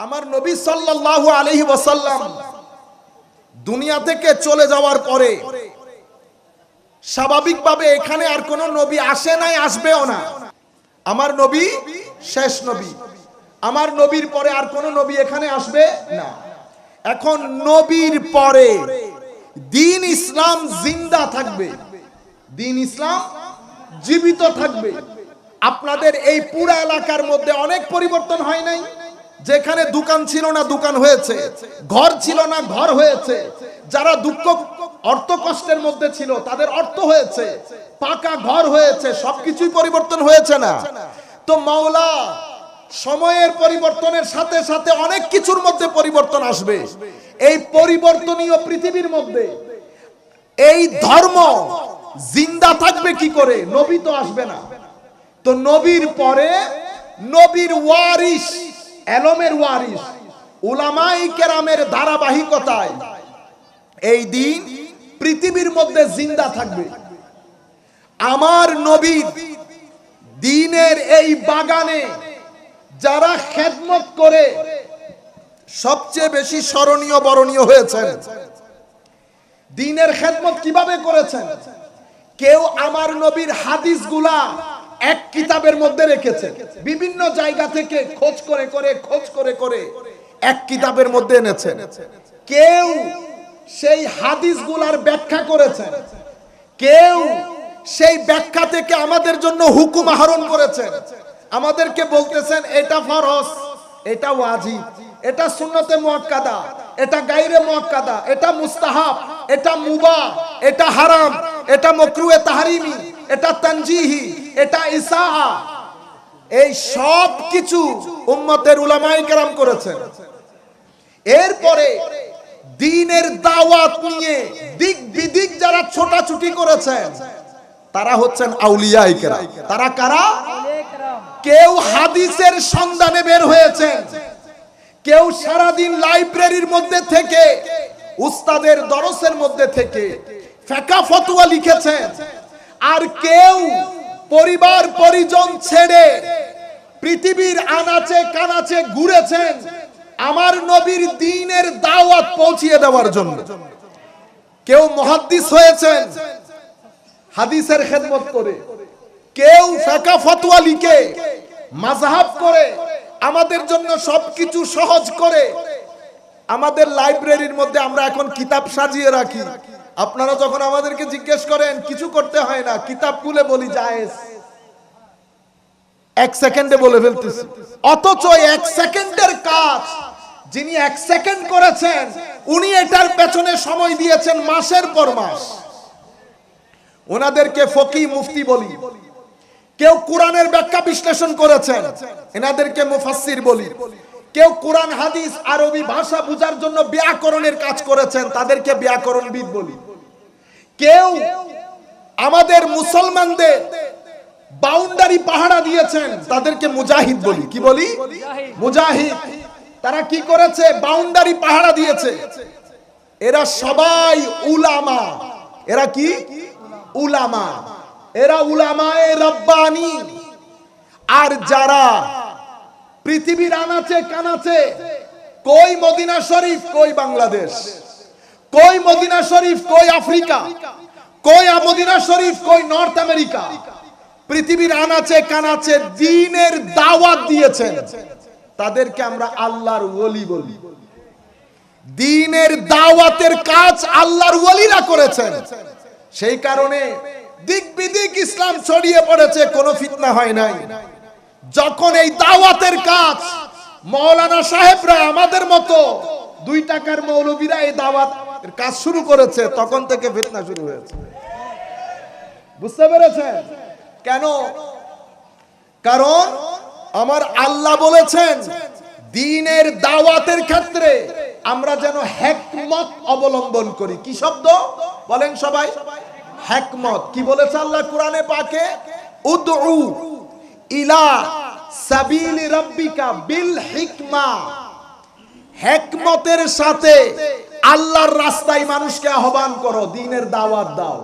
আমার নবী সাল্লাল্লাহু আলাইহি ওয়াসাল্লাম দুনিয়া থেকে চলে যাওয়ার পরে স্বাভাবিকভাবে এখানে আর কোনো নবী আসে নাই, আসবেও না। আমার নবী শেষ নবী। আমার নবীর পরে আর কোনো নবী এখানে আসবে না। এখন নবীর পরে দ্বীন ইসলাম জিন্দা থাকবে, দ্বীন ইসলাম জীবিত থাকবে। আপনাদের এই পুরো এলাকার মধ্যে অনেক পরিবর্তন হয় নাই? যেখানে দোকান ছিল না দোকান হয়েছে, ঘর ছিল না ঘর হয়েছে, যারা দুঃখ অর্থ কষ্টের মধ্যে ছিল তাদের অর্থ হয়েছে, পাকা ঘর হয়েছে, সবকিছুই পরিবর্তন হয়েছে না? তো মাওলা সময়ের পরিবর্তনের সাথে সাথে অনেক কিছুর মধ্যে পরিবর্তন আসবে। এই পরিবর্তনীয় পৃথিবীর মধ্যে এই ধর্ম জিন্দা থাকবে কি করে? নবী তো আসবে না। তো নবীর পরে নবীর ওয়ারিস, এলমের ওয়ারিস, উলামায়ে কেরামের ধারাবাহিকতায় এই দিন পৃথিবীর মধ্যে জিন্দা থাকবে। আমার নবীর দ্বীনের এই বাগানে যারা খেদমত করে সবচেয়ে বেশি স্মরণীয় বরণীয় হয়েছেন। দ্বীনের খেদমত কিভাবে করেছেন? কেউ আমার নবীর হাদিসগুলা এক কিতাবের মধ্যে রেখেছে, বিভিন্ন জায়গা থেকে খোঁজ করে করে এক কিতাবের মধ্যে এনেছেন। কেউ সেই হাদিসগুলার ব্যাখ্যা করেছেন, কেউ সেই ব্যাখ্যা থেকে আমাদের জন্য হুকুম আহরণ করেছেন। আমাদেরকে বলতেছেন এটা ফরজ, এটা ওয়াজিব, এটা সুন্নতে মুআক্কাদা, এটা গায়রে মুআক্কাদা, এটা মুস্তাহাব, এটা মুবাহ, এটা হারাম, এটা মাকরুহে তাহরিমি, এটা তানজিহি, এটা ইসাআ। এই সব কিছু উম্মতের উলামায়ে কেরাম করেছেন। এরপরে দ্বীনের দাওয়াত নিয়ে দিক বিদিক যারা ছোটাছুটি করেছেন তারা হচ্ছেন আউলিয়ায়ে কেরাম। তারা কারা? কেউ হাদিসের সন্ধানে বের হয়েছেন, কেউ সারাদিন লাইব্রেরির মধ্যে থেকে উস্তাদের দরসের মধ্যে থেকে ফিকহ ফতোয়া লিখেছেন, আর কেউ পরিবার পরিজন ছেড়ে পৃথিবীর আনাচে কানাচে ঘুরেছেন আমার নবীর দ্বীনের দাওয়াত পৌঁছিয়ে দেওয়ার জন্য। কেউ মুহাদ্দিস হয়েছেন হাদিসের খেদমত করে, কেউ ফিকহ ফতোয়া লিখে মাযহাব করে আমাদের জন্য সবকিছু সহজ করে। আমাদের লাইব্রেরির মধ্যে আমরা এখন কিতাব সাজিয়ে রাখি। আপনারা যখন আমাদেরকে জিজ্ঞেস করেন কিছু করতে হয় না, কিতাব খুলে বলি জায়েজ, এক সেকেন্ডে বলে ফেলতেছি। অথচ এক সেকেন্ডের কাজ যিনি এক সেকেন্ড করেছেন উনি এটার পেছনে সময় দিয়েছেন মাসের পর মাস। ওনাদেরকে ফকি মুফতি বলি। কেউ কোরআনের ব্যাখ্যা বিশ্লেষণ করেছেন, এনাদেরকে মুফাসসির বলি। কেউ কোরআন হাদিস আরবি ভাষা বোঝার জন্য ব্যাকরণের কাজ করেছেন, তাদেরকে ব্যাকরণবিদ বলি। কেউ আমাদের মুসলমানদের বাউন্ডারি পাহারা দিয়েছেন, তাদেরকে মুজাহিদ বলি। কি বলি? মুজাহিদ। তারা কি করেছে? বাউন্ডারি পাহারা দিয়েছে। এরা সবাই উলামা। এরা কি? উলামা। এরা উলামায়ে রব্বানি। আর যারা পৃথিবীর আনাচে কানাচে, কই মদিনা শরীফ, কই বাংলাদেশ, কই মদিনা শরীফ, কই আফ্রিকা, কই মদিনা শরীফ, কই নর্থ আমেরিকা, পৃথিবীর আনাচে কানাচে দ্বীনের দাওয়াত দিয়েছেন, তাদেরকে আমরা আল্লাহর ওলি বলি। দ্বীনের দাওয়াতের কাজ আল্লাহর ওলিরা করেছেন। সেই কারণে দিক বিদিক ইসলাম ছড়িয়ে পড়েছে, কোনো ফিতনা হয় নাই। যখন এই দাওয়াতের কাজ মাওলানা সাহেবরা আমাদের মতো 2 টাকার মৌলবীরা এই দাওয়াতের কাজ শুরু করেছে, তখন থেকে ফিতনা শুরু হয়েছে। বুঝতে পেরেছেন কেন? কারণ আমার আল্লাহ বলেছেন দ্বীনের দাওয়াতের ক্ষেত্রে আমরা যেন হিকমত অবলম্বন করি। কি শব্দ বলেন সবাই? হিকমত। কি বলেছে আল্লাহ কোরআনে পাকে? উদউ ইলা সাবিলি রাব্বিকা বিল হিকমা। হিকমতের সাথে আল্লাহর রাস্তায় মানুষকে আহ্বান করো, দ্বীনের দাওয়াত দাও।